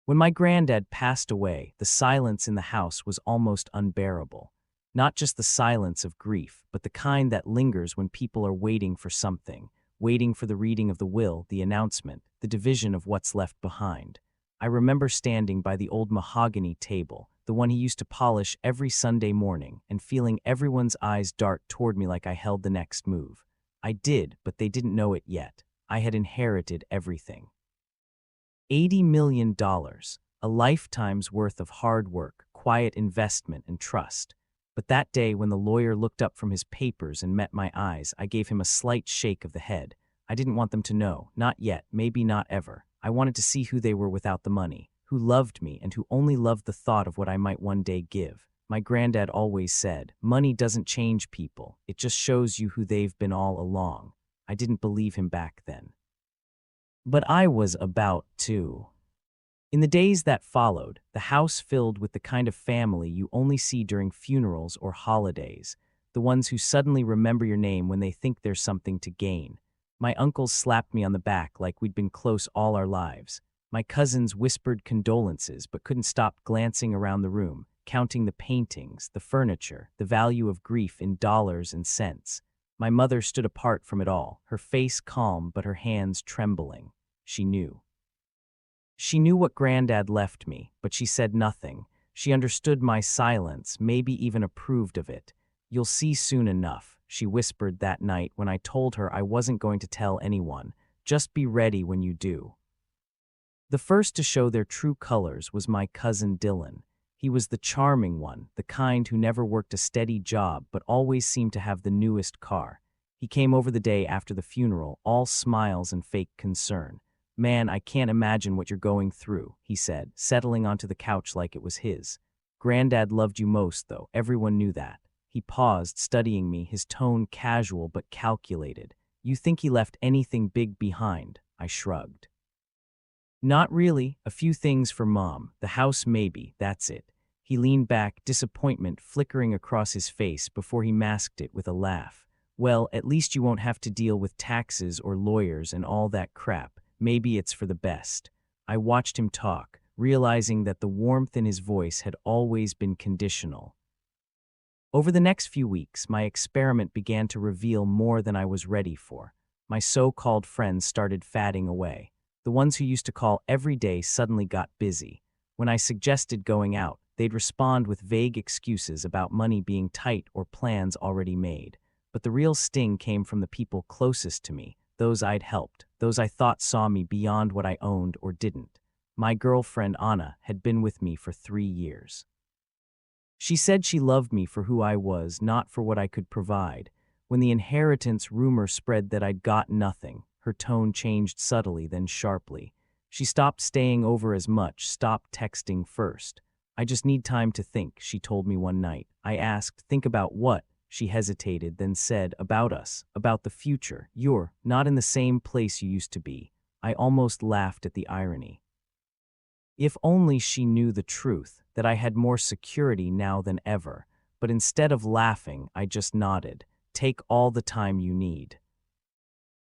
When my granddad passed away, the silence in the house was almost unbearable. Not just the silence of grief, but the kind that lingers when people are waiting for something, waiting for the reading of the will, the announcement, the division of what's left behind. I remember standing by the old mahogany table, the one he used to polish every Sunday morning, and feeling everyone's eyes dart toward me like I held the next move. I did, but they didn't know it yet. I had inherited everything. $80 million, a lifetime's worth of hard work, quiet investment, and trust. But that day when the lawyer looked up from his papers and met my eyes, I gave him a slight shake of the head. I didn't want them to know, not yet, maybe not ever. I wanted to see who they were without the money, who loved me and who only loved the thought of what I might one day give. My granddad always said, money doesn't change people, it just shows you who they've been all along. I didn't believe him back then. But I was about to. In the days that followed, the house filled with the kind of family you only see during funerals or holidays, the ones who suddenly remember your name when they think there's something to gain. My uncles slapped me on the back like we'd been close all our lives. My cousins whispered condolences but couldn't stop glancing around the room, counting the paintings, the furniture, the value of grief in dollars and cents. My mother stood apart from it all, her face calm but her hands trembling. She knew. She knew what Granddad left me, but she said nothing. She understood my silence, maybe even approved of it. "You'll see soon enough," she whispered that night when I told her I wasn't going to tell anyone. "Just be ready when you do." The first to show their true colors was my cousin Dylan. He was the charming one, the kind who never worked a steady job but always seemed to have the newest car. He came over the day after the funeral, all smiles and fake concern. "Man, I can't imagine what you're going through," he said, settling onto the couch like it was his. "Granddad loved you most, though. Everyone knew that." He paused, studying me, his tone casual but calculated. "You think he left anything big behind?" I shrugged. "Not really. A few things for Mom. The house maybe, that's it." He leaned back, disappointment flickering across his face before he masked it with a laugh. "Well, at least you won't have to deal with taxes or lawyers and all that crap. Maybe it's for the best." I watched him talk, realizing that the warmth in his voice had always been conditional. Over the next few weeks, my experiment began to reveal more than I was ready for. My so-called friends started fading away. The ones who used to call every day suddenly got busy. When I suggested going out, they'd respond with vague excuses about money being tight or plans already made. But the real sting came from the people closest to me, those I'd helped, those I thought saw me beyond what I owned or didn't. My girlfriend Anna had been with me for 3 years. She said she loved me for who I was, not for what I could provide. When the inheritance rumor spread that I'd got nothing, her tone changed subtly, then sharply. She stopped staying over as much, stopped texting first. "I just need time to think," she told me one night. I asked, "Think about what?" She hesitated, then said, "About us, about the future. You're not in the same place you used to be." I almost laughed at the irony. If only she knew the truth, that I had more security now than ever. But instead of laughing, I just nodded. "Take all the time you need."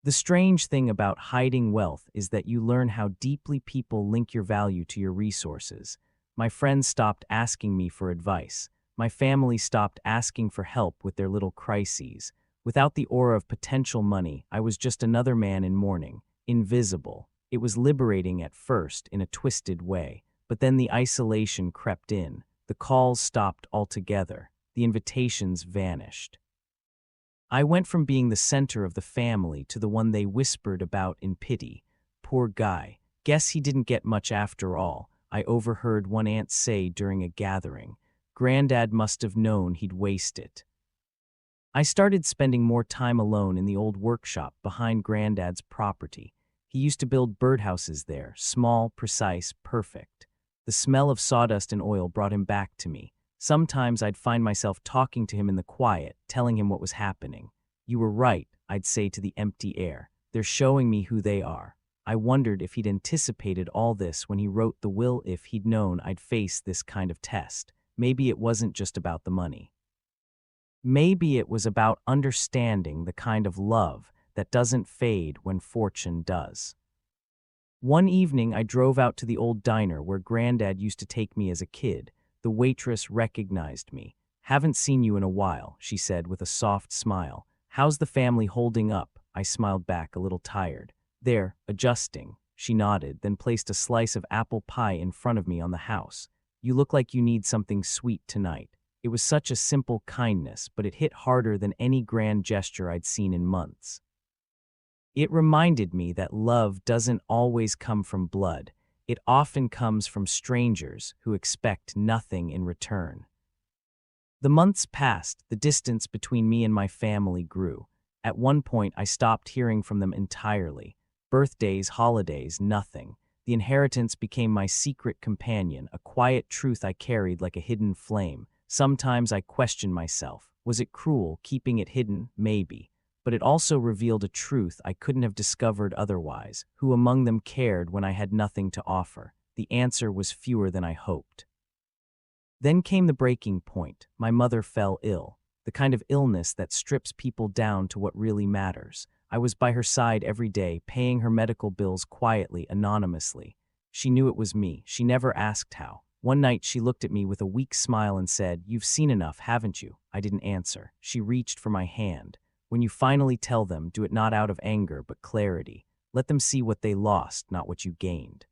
The strange thing about hiding wealth is that you learn how deeply people link your value to your resources. My friends stopped asking me for advice. My family stopped asking for help with their little crises. Without the aura of potential money, I was just another man in mourning, invisible. It was liberating at first, in a twisted way, but then the isolation crept in. The calls stopped altogether. The invitations vanished. I went from being the center of the family to the one they whispered about in pity. "Poor guy. Guess he didn't get much after all," I overheard one aunt say during a gathering. "Granddad must have known he'd waste it." I started spending more time alone in the old workshop behind Granddad's property. He used to build birdhouses there, small, precise, perfect. The smell of sawdust and oil brought him back to me. Sometimes I'd find myself talking to him in the quiet, telling him what was happening. "You were right," I'd say to the empty air. "They're showing me who they are." I wondered if he'd anticipated all this when he wrote the will, if he'd known I'd face this kind of test. Maybe it wasn't just about the money. Maybe it was about understanding the kind of love that doesn't fade when fortune does. One evening, I drove out to the old diner where Granddad used to take me as a kid. The waitress recognized me. "Haven't seen you in a while," she said with a soft smile. "How's the family holding up?" I smiled back, a little tired. "They're adjusting." She nodded, then placed a slice of apple pie in front of me on the house. "You look like you need something sweet tonight." It was such a simple kindness, but it hit harder than any grand gesture I'd seen in months. It reminded me that love doesn't always come from blood. It often comes from strangers who expect nothing in return. The months passed, the distance between me and my family grew. At one point, I stopped hearing from them entirely. Birthdays, holidays, nothing. The inheritance became my secret companion, a quiet truth I carried like a hidden flame. Sometimes I questioned myself. Was it cruel, keeping it hidden? Maybe. But it also revealed a truth I couldn't have discovered otherwise. Who among them cared when I had nothing to offer? The answer was fewer than I hoped. Then came the breaking point. My mother fell ill, the kind of illness that strips people down to what really matters. I was by her side every day, paying her medical bills quietly, anonymously. She knew it was me. She never asked how. One night she looked at me with a weak smile and said, "You've seen enough, haven't you?" I didn't answer. She reached for my hand. "When you finally tell them, do it not out of anger, but clarity. Let them see what they lost, not what you gained."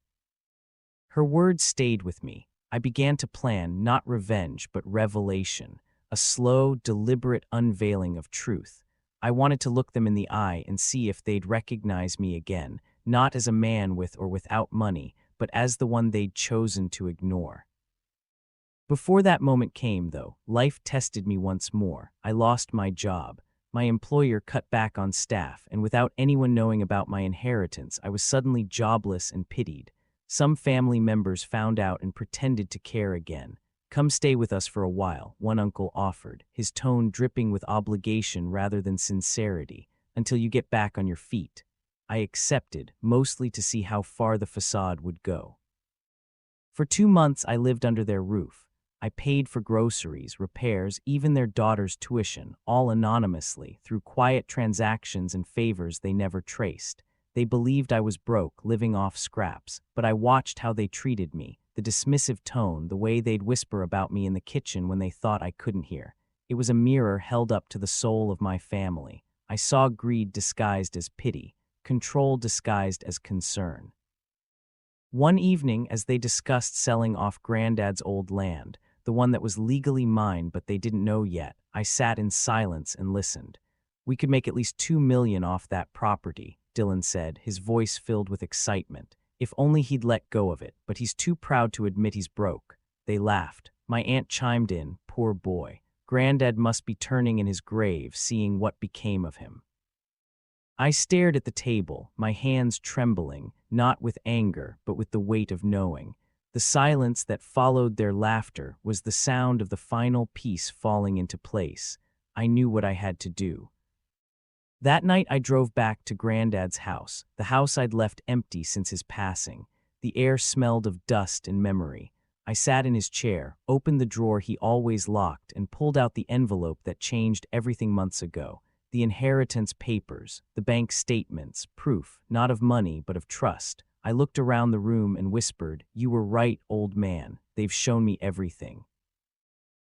Her words stayed with me. I began to plan not revenge, but revelation, a slow, deliberate unveiling of truth. I wanted to look them in the eye and see if they'd recognize me again, not as a man with or without money, but as the one they'd chosen to ignore. Before that moment came, though, life tested me once more. I lost my job. My employer cut back on staff, and without anyone knowing about my inheritance, I was suddenly jobless and pitied. Some family members found out and pretended to care again. "Come stay with us for a while," one uncle offered, his tone dripping with obligation rather than sincerity, "until you get back on your feet." I accepted, mostly to see how far the facade would go. For 2 months, I lived under their roof. I paid for groceries, repairs, even their daughter's tuition, all anonymously, through quiet transactions and favors they never traced. They believed I was broke, living off scraps, but I watched how they treated me, the dismissive tone, the way they'd whisper about me in the kitchen when they thought I couldn't hear. It was a mirror held up to the soul of my family. I saw greed disguised as pity, control disguised as concern. One evening, as they discussed selling off Granddad's old land, the one that was legally mine but they didn't know yet, I sat in silence and listened. "We could make at least $2 million off that property," Dylan said, his voice filled with excitement. "If only he'd let go of it, but he's too proud to admit he's broke." They laughed. My aunt chimed in, "Poor boy. Granddad must be turning in his grave, seeing what became of him." I stared at the table, my hands trembling, not with anger, but with the weight of knowing. The silence that followed their laughter was the sound of the final piece falling into place. I knew what I had to do. That night I drove back to Granddad's house, the house I'd left empty since his passing. The air smelled of dust and memory. I sat in his chair, opened the drawer he always locked, and pulled out the envelope that changed everything months ago. The inheritance papers, the bank statements, proof, not of money, but of trust. I looked around the room and whispered, "You were right, old man. They've shown me everything."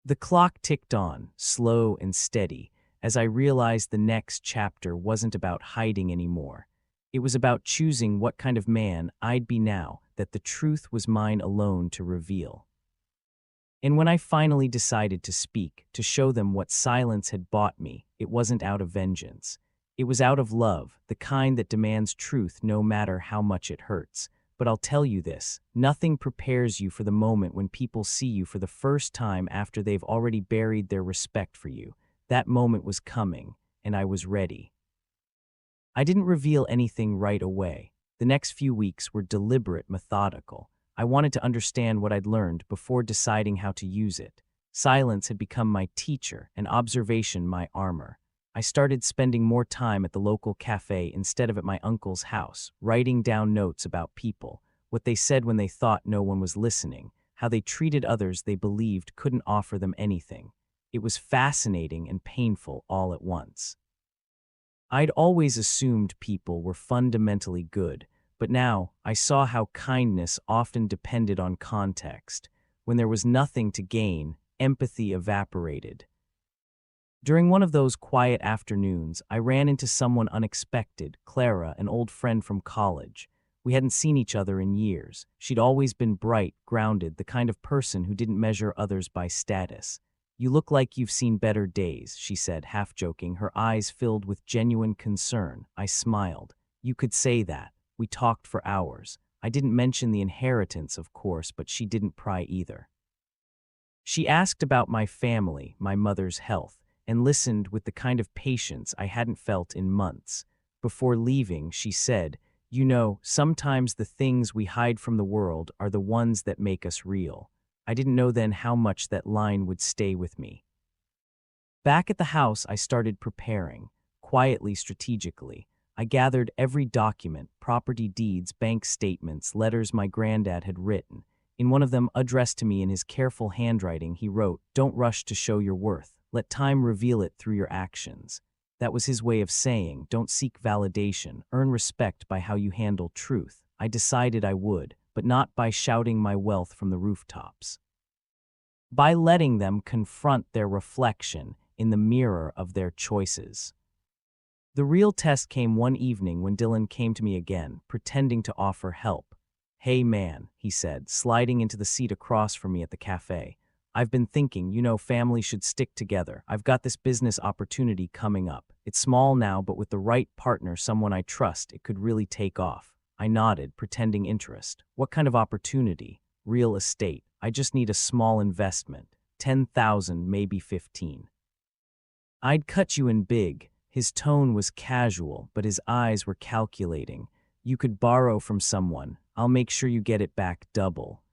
The clock ticked on, slow and steady, as I realized the next chapter wasn't about hiding anymore. It was about choosing what kind of man I'd be now that the truth was mine alone to reveal. And when I finally decided to speak, to show them what silence had bought me, it wasn't out of vengeance. It was out of love, the kind that demands truth no matter how much it hurts. But I'll tell you this, nothing prepares you for the moment when people see you for the first time after they've already buried their respect for you. That moment was coming, and I was ready. I didn't reveal anything right away. The next few weeks were deliberate, methodical. I wanted to understand what I'd learned before deciding how to use it. Silence had become my teacher, and observation my armor. I started spending more time at the local cafe instead of at my uncle's house, writing down notes about people, what they said when they thought no one was listening, how they treated others they believed couldn't offer them anything. It was fascinating and painful all at once. I'd always assumed people were fundamentally good, But now, I saw how kindness often depended on context. When there was nothing to gain, empathy evaporated. During one of those quiet afternoons, I ran into someone unexpected, Clara, an old friend from college. We hadn't seen each other in years. She'd always been bright, grounded, the kind of person who didn't measure others by status. "You look like you've seen better days," she said, half joking, her eyes filled with genuine concern. I smiled. "You could say that." We talked for hours. I didn't mention the inheritance, of course, but she didn't pry either. She asked about my family, my mother's health, and listened with the kind of patience I hadn't felt in months. Before leaving, she said, "You know, sometimes the things we hide from the world are the ones that make us real." I didn't know then how much that line would stay with me. Back at the house, I started preparing, quietly, strategically. I gathered every document, property deeds, bank statements, letters my granddad had written. In one of them, addressed to me in his careful handwriting, he wrote, "Don't rush to show your worth. Let time reveal it through your actions." That was his way of saying, don't seek validation, earn respect by how you handle truth. I decided I would, but not by shouting my wealth from the rooftops. By letting them confront their reflection in the mirror of their choices. The real test came one evening when Dylan came to me again, pretending to offer help. "Hey man," he said, sliding into the seat across from me at the cafe. "I've been thinking, family should stick together. I've got this business opportunity coming up. It's small now, but with the right partner, someone I trust, it could really take off." I nodded, pretending interest. "What kind of opportunity?" "Real estate. I just need a small investment. 10,000, maybe 15. "I'd cut you in big." His tone was casual, but his eyes were calculating. "You could borrow from someone. I'll make sure you get it back double."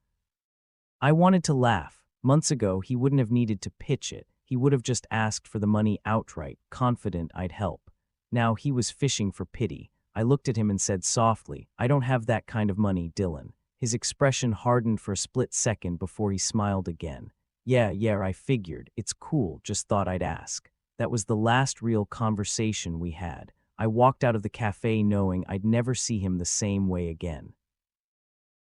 I wanted to laugh. Months ago, he wouldn't have needed to pitch it. He would have just asked for the money outright, confident I'd help. Now he was fishing for pity. I looked at him and said softly, "I don't have that kind of money, Dylan." His expression hardened for a split second before he smiled again. Yeah, I figured. It's cool, just thought I'd ask." That was the last real conversation we had. I walked out of the cafe knowing I'd never see him the same way again.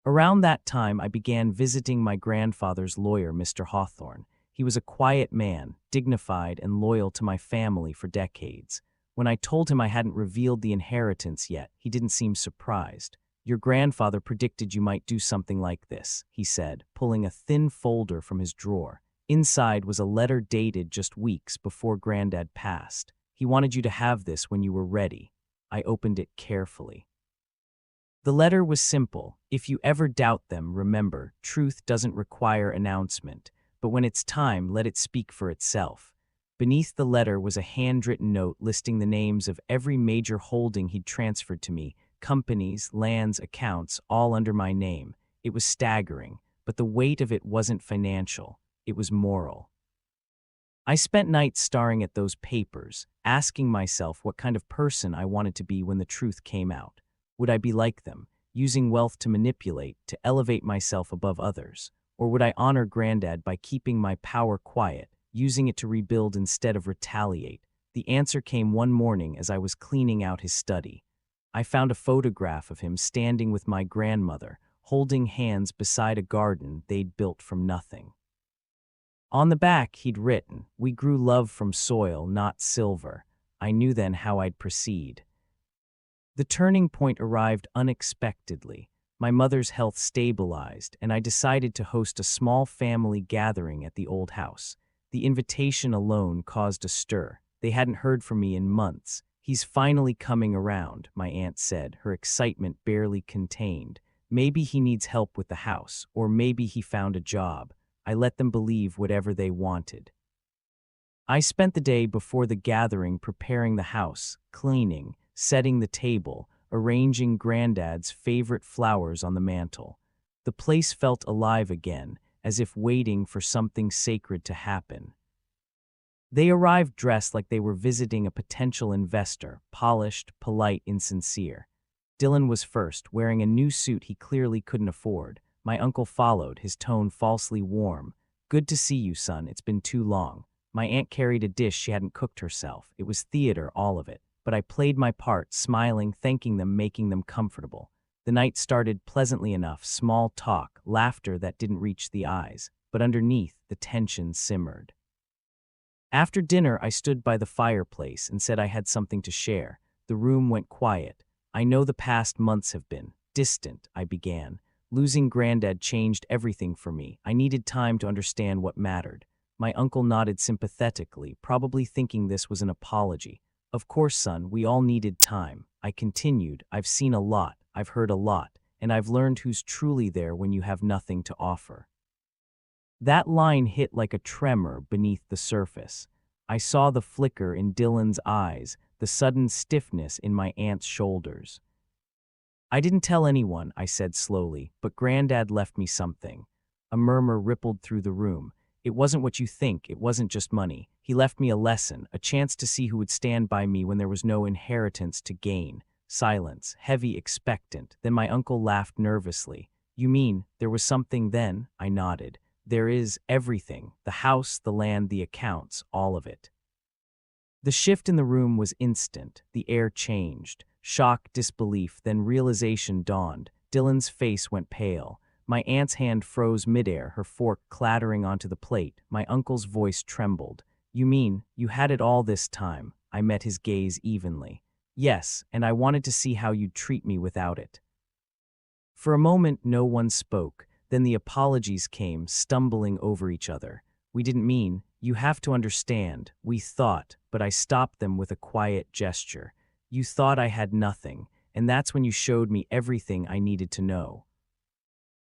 Around that time, I began visiting my grandfather's lawyer, Mr. Hawthorne. He was a quiet man, dignified and loyal to my family for decades. When I told him I hadn't revealed the inheritance yet, he didn't seem surprised. "Your grandfather predicted you might do something like this," he said, pulling a thin folder from his drawer. Inside was a letter dated just weeks before Granddad passed. "He wanted you to have this when you were ready." I opened it carefully. The letter was simple. "If you ever doubt them, remember, truth doesn't require announcement, but when it's time, let it speak for itself." Beneath the letter was a handwritten note listing the names of every major holding he'd transferred to me, companies, lands, accounts, all under my name. It was staggering, but the weight of it wasn't financial. It was moral. I spent nights staring at those papers, asking myself what kind of person I wanted to be when the truth came out. Would I be like them, using wealth to manipulate, to elevate myself above others? Or would I honor Granddad by keeping my power quiet, using it to rebuild instead of retaliate? The answer came one morning as I was cleaning out his study. I found a photograph of him standing with my grandmother, holding hands beside a garden they'd built from nothing. On the back, he'd written, "We grew love from soil, not silver." I knew then how I'd proceed. The turning point arrived unexpectedly. My mother's health stabilized, and I decided to host a small family gathering at the old house. The invitation alone caused a stir. They hadn't heard from me in months. "He's finally coming around," my aunt said, her excitement barely contained. "Maybe he needs help with the house, or maybe he found a job." I let them believe whatever they wanted. I spent the day before the gathering preparing the house, cleaning, setting the table, arranging Granddad's favorite flowers on the mantel. The place felt alive again, as if waiting for something sacred to happen. They arrived dressed like they were visiting a potential investor, polished, polite, and sincere. Dylan was first, wearing a new suit he clearly couldn't afford. My uncle followed, his tone falsely warm. "Good to see you, son. It's been too long." My aunt carried a dish she hadn't cooked herself. It was theater, all of it. But I played my part, smiling, thanking them, making them comfortable. The night started pleasantly enough, small talk, laughter that didn't reach the eyes, but underneath, the tension simmered. After dinner, I stood by the fireplace and said I had something to share. The room went quiet. I know the past months have been distant, I began. Losing Granddad changed everything for me. I needed time to understand what mattered. My uncle nodded sympathetically, probably thinking this was an apology. Of course, son, we all needed time. I continued, I've seen a lot, I've heard a lot, and I've learned who's truly there when you have nothing to offer. That line hit like a tremor beneath the surface. I saw the flicker in Dylan's eyes, the sudden stiffness in my aunt's shoulders. I didn't tell anyone, I said slowly, but Granddad left me something. A murmur rippled through the room. It wasn't what you think, it wasn't just money. He left me a lesson, a chance to see who would stand by me when there was no inheritance to gain. Silence, heavy, expectant. Then my uncle laughed nervously. You mean, there was something then? I nodded. There is everything, the house, the land, the accounts, all of it. The shift in the room was instant. The air changed. Shock, disbelief, then realization dawned. Dylan's face went pale. My aunt's hand froze midair, her fork clattering onto the plate. My uncle's voice trembled. You mean, you had it all this time? I met his gaze evenly. Yes, and I wanted to see how you'd treat me without it. For a moment, no one spoke. Then the apologies came, stumbling over each other. We didn't mean, you have to understand, we thought, but I stopped them with a quiet gesture. You thought I had nothing, and that's when you showed me everything I needed to know.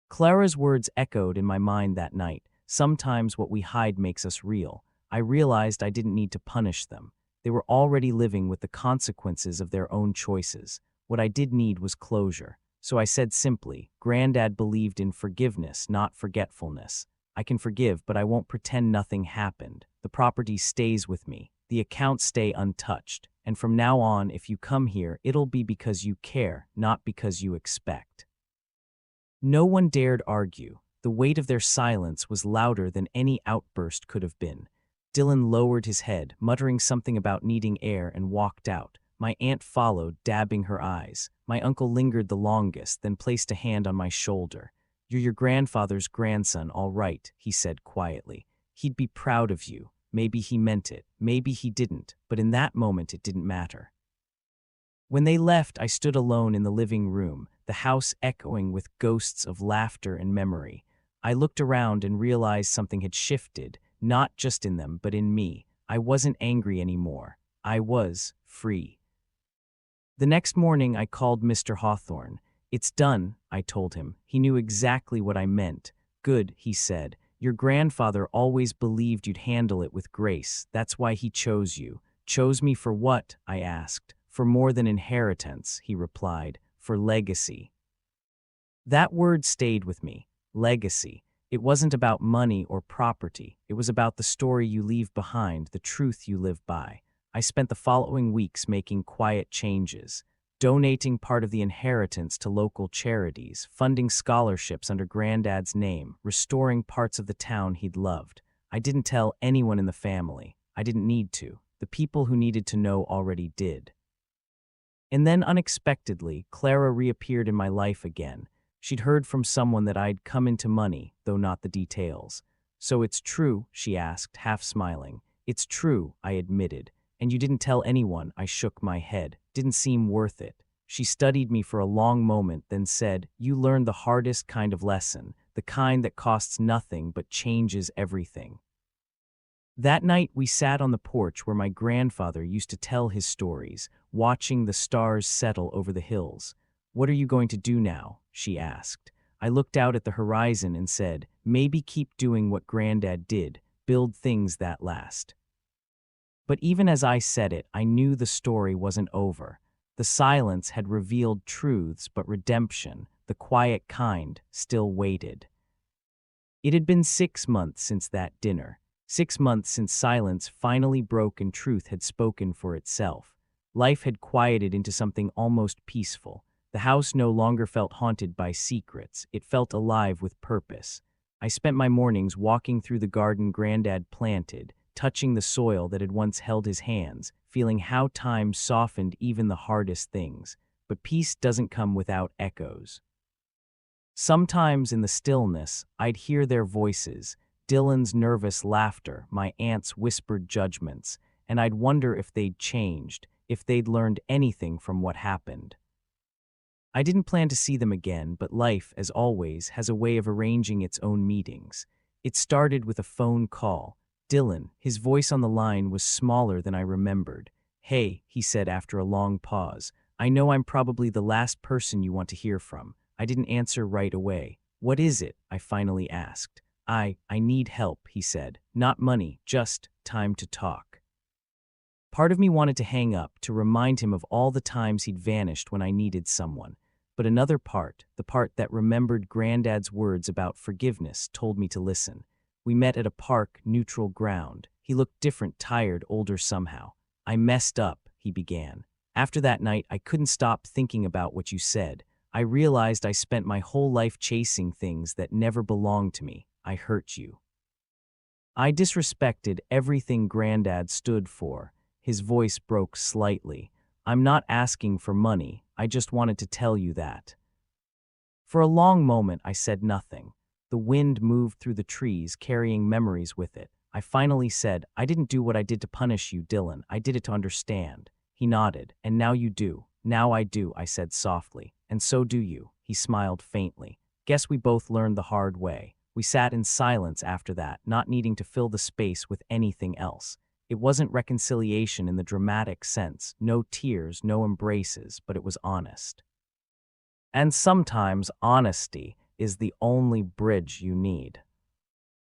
Clara's words echoed in my mind that night. Sometimes what we hide makes us real. I realized I didn't need to punish them. They were already living with the consequences of their own choices. What I did need was closure. So I said simply, Granddad believed in forgiveness, not forgetfulness. I can forgive, but I won't pretend nothing happened. The property stays with me. The accounts stay untouched. And from now on, if you come here, it'll be because you care, not because you expect. No one dared argue. The weight of their silence was louder than any outburst could have been. Dylan lowered his head, muttering something about needing air, and walked out. My aunt followed, dabbing her eyes. My uncle lingered the longest, then placed a hand on my shoulder. You're your grandfather's grandson, all right, he said quietly. He'd be proud of you. Maybe he meant it, maybe he didn't, but in that moment it didn't matter. When they left, I stood alone in the living room, the house echoing with ghosts of laughter and memory. I looked around and realized something had shifted, not just in them, but in me. I wasn't angry anymore. I was free. The next morning, I called Mr. Hawthorne. It's done, I told him. He knew exactly what I meant. Good, he said. Your grandfather always believed you'd handle it with grace. That's why he chose you. Chose me for what? I asked. For more than inheritance, he replied. For legacy. That word stayed with me. Legacy. It wasn't about money or property. It was about the story you leave behind, the truth you live by. I spent the following weeks making quiet changes, donating part of the inheritance to local charities, funding scholarships under Granddad's name, restoring parts of the town he'd loved. I didn't tell anyone in the family. I didn't need to. The people who needed to know already did. And then unexpectedly, Clara reappeared in my life again. She'd heard from someone that I'd come into money, though not the details. So it's true, she asked, half smiling. It's true, I admitted. And you didn't tell anyone, I shook my head. Didn't seem worth it. She studied me for a long moment, then said, you learned the hardest kind of lesson, the kind that costs nothing but changes everything. That night we sat on the porch where my grandfather used to tell his stories, watching the stars settle over the hills. What are you going to do now? She asked. I looked out at the horizon and said, maybe keep doing what Granddad did, build things that last. But even as I said it, I knew the story wasn't over. The silence had revealed truths, but redemption, the quiet kind, still waited. It had been 6 months since that dinner. 6 months since silence finally broke and truth had spoken for itself. Life had quieted into something almost peaceful. The house no longer felt haunted by secrets. It felt alive with purpose. I spent my mornings walking through the garden Granddad planted, touching the soil that had once held his hands, feeling how time softened even the hardest things. but peace doesn't come without echoes. Sometimes in the stillness, I'd hear their voices, Dylan's nervous laughter, my aunt's whispered judgments, and I'd wonder if they'd changed, if they'd learned anything from what happened. I didn't plan to see them again, but life, as always, has a way of arranging its own meetings. It started with a phone call. Dylan, his voice on the line was smaller than I remembered. "Hey," he said after a long pause, "I know I'm probably the last person you want to hear from." I didn't answer right away. "What is it?" I finally asked. I need help," he said. "Not money, just time to talk." Part of me wanted to hang up, to remind him of all the times he'd vanished when I needed someone. But another part, the part that remembered Granddad's words about forgiveness, told me to listen. We met at a park, neutral ground. He looked different, tired, older somehow. "I messed up," he began. "After that night, I couldn't stop thinking about what you said. I realized I spent my whole life chasing things that never belonged to me. I hurt you." I disrespected everything Granddad stood for. His voice broke slightly. "I'm not asking for money. I just wanted to tell you that." For a long moment, I said nothing. The wind moved through the trees, carrying memories with it. I finally said, "I didn't do what I did to punish you, Dylan. I did it to understand." He nodded. "And now you do." "Now I do," I said softly. "And so do you." He smiled faintly. "Guess we both learned the hard way." We sat in silence after that, not needing to fill the space with anything else. It wasn't reconciliation in the dramatic sense, no tears, no embraces, but it was honest. And sometimes honesty is the only bridge you need.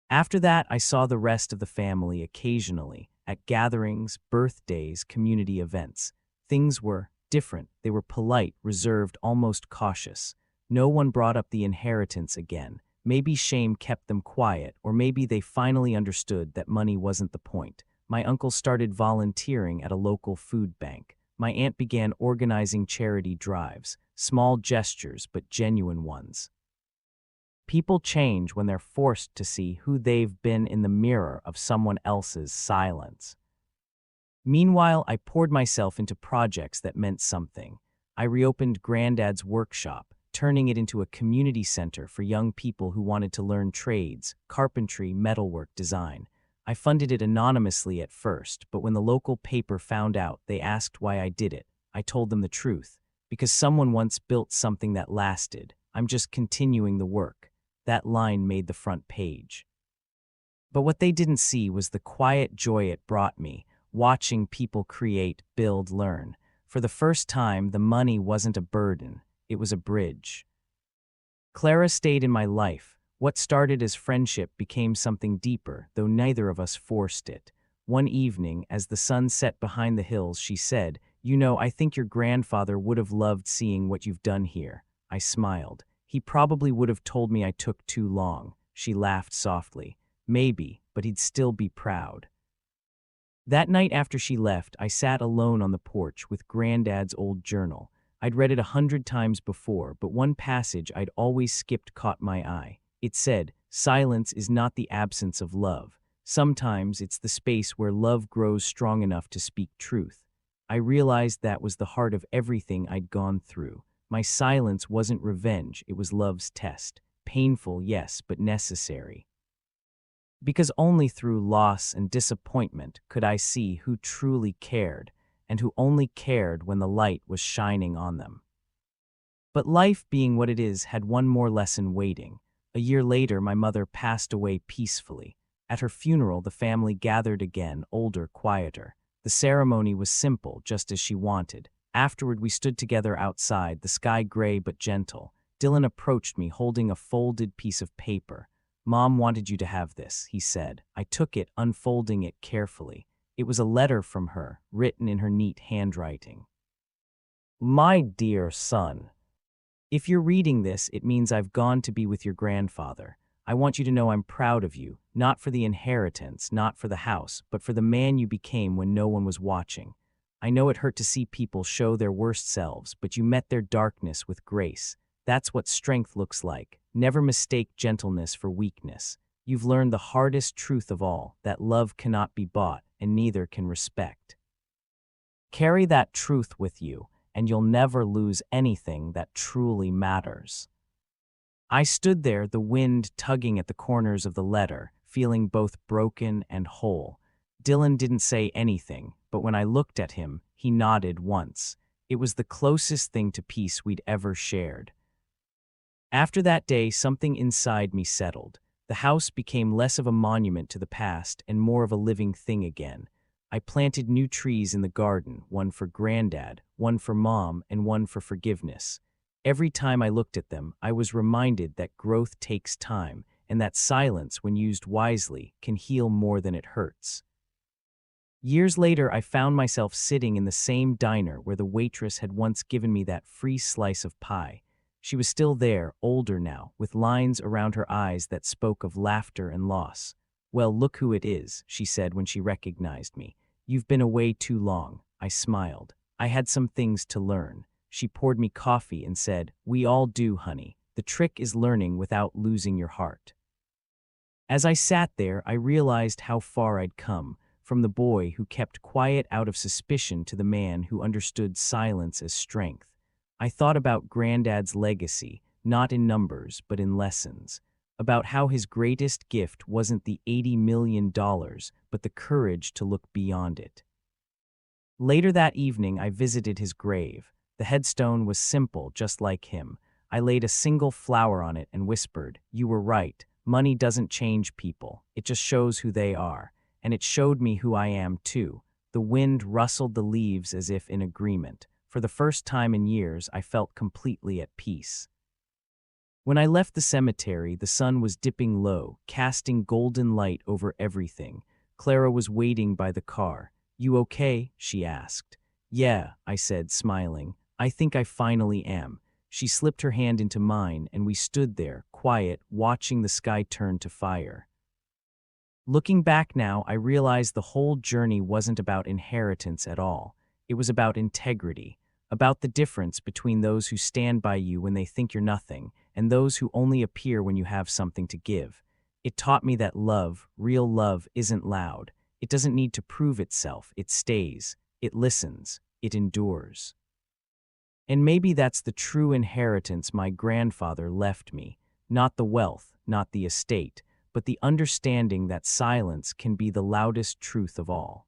After that, I saw the rest of the family occasionally, at gatherings, birthdays, community events. Things were different. They were polite, reserved, almost cautious. No one brought up the inheritance again. Maybe shame kept them quiet, or maybe they finally understood that money wasn't the point. My uncle started volunteering at a local food bank. My aunt began organizing charity drives, small gestures but genuine ones. People change when they're forced to see who they've been in the mirror of someone else's silence. Meanwhile, I poured myself into projects that meant something. I reopened Granddad's workshop, turning it into a community center for young people who wanted to learn trades, carpentry, metalwork, design. I funded it anonymously at first, but when the local paper found out, they asked why I did it. I told them the truth. Because someone once built something that lasted. I'm just continuing the work. That line made the front page. But what they didn't see was the quiet joy it brought me, watching people create, build, learn. For the first time, the money wasn't a burden. It was a bridge. Clara stayed in my life. What started as friendship became something deeper, though neither of us forced it. One evening, as the sun set behind the hills, she said, "You know, I think your grandfather would have loved seeing what you've done here." I smiled. "He probably would have told me I took too long." She laughed softly. "Maybe, but he'd still be proud." That night after she left, I sat alone on the porch with Granddad's old journal. I'd read it 100 times before, but one passage I'd always skipped caught my eye. It said, "Silence is not the absence of love. Sometimes it's the space where love grows strong enough to speak truth." I realized that was the heart of everything I'd gone through. My silence wasn't revenge, it was love's test. Painful, yes, but necessary. Because only through loss and disappointment could I see who truly cared, and who only cared when the light was shining on them. But life, being what it is, had one more lesson waiting. A year later, my mother passed away peacefully. At her funeral, the family gathered again, older, quieter. The ceremony was simple, just as she wanted. Afterward, we stood together outside, the sky gray but gentle. Dylan approached me, holding a folded piece of paper. "Mom wanted you to have this," he said. I took it, unfolding it carefully. It was a letter from her, written in her neat handwriting. "My dear son, if you're reading this, it means I've gone to be with your grandfather. I want you to know I'm proud of you, not for the inheritance, not for the house, but for the man you became when no one was watching. I know it hurt to see people show their worst selves, but you met their darkness with grace. That's what strength looks like. Never mistake gentleness for weakness. You've learned the hardest truth of all, that love cannot be bought, and neither can respect. Carry that truth with you, and you'll never lose anything that truly matters. I stood there, the wind tugging at the corners of the letter, feeling both broken and whole. Dylan didn't say anything, but when I looked at him, he nodded once. It was the closest thing to peace we'd ever shared. After that day, something inside me settled. The house became less of a monument to the past and more of a living thing again. I planted new trees in the garden, one for Granddad, one for Mom, and one for forgiveness. Every time I looked at them, I was reminded that growth takes time, and that silence, when used wisely, can heal more than it hurts. Years later, I found myself sitting in the same diner where the waitress had once given me that free slice of pie. She was still there, older now, with lines around her eyes that spoke of laughter and loss. "Well, look who it is," she said when she recognized me. "You've been away too long." I smiled. "I had some things to learn." She poured me coffee and said, "We all do, honey. The trick is learning without losing your heart." As I sat there, I realized how far I'd come, from the boy who kept quiet out of suspicion to the man who understood silence as strength. I thought about Granddad's legacy, not in numbers, but in lessons. About how his greatest gift wasn't the $80 million, but the courage to look beyond it. Later that evening, I visited his grave. The headstone was simple, just like him. I laid a single flower on it and whispered, "You were right. Money doesn't change people. It just shows who they are." And it showed me who I am, too. The wind rustled the leaves as if in agreement. For the first time in years, I felt completely at peace. When I left the cemetery, the sun was dipping low, casting golden light over everything. Clara was waiting by the car. "You okay?" she asked. "Yeah," I said, smiling. "I think I finally am." She slipped her hand into mine, and we stood there, quiet, watching the sky turn to fire. Looking back now, I realized the whole journey wasn't about inheritance at all. It was about integrity, about the difference between those who stand by you when they think you're nothing, and those who only appear when you have something to give. It taught me that love, real love, isn't loud. It doesn't need to prove itself. It stays. It listens. It endures. And maybe that's the true inheritance my grandfather left me. Not the wealth, not the estate, but the understanding that silence can be the loudest truth of all.